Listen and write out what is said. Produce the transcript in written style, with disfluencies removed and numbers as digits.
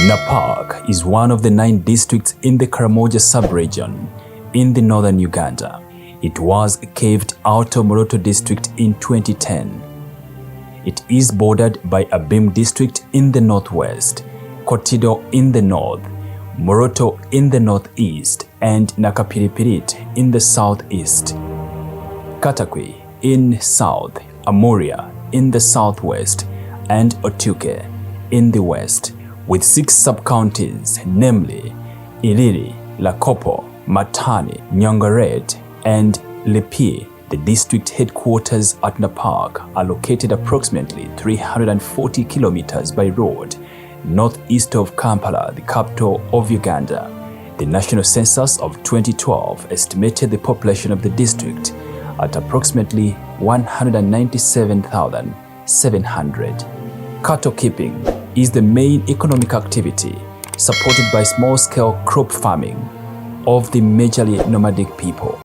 Napaka is one of the 9 districts in the Karamoja sub-region in the northern Uganda. It was carved out of Moroto district in 2010. It is bordered by Abim district in the northwest, Kotido in the north, Moroto in the northeast, and Nakapiripirit in the southeast. Katakwi in south, Amuria in the southwest, and Otuke in the west, with 6 sub-counties, namely Iliri, Lakopo, Matani, Nyongaret, and Lepi. The district headquarters at Napaka are located approximately 340 kilometers by road northeast of Kampala, the capital of Uganda. The national census of 2012 estimated the population of the district at approximately 197,700. Cattle keeping is the main economic activity, supported by small-scale crop farming of the majorly nomadic people.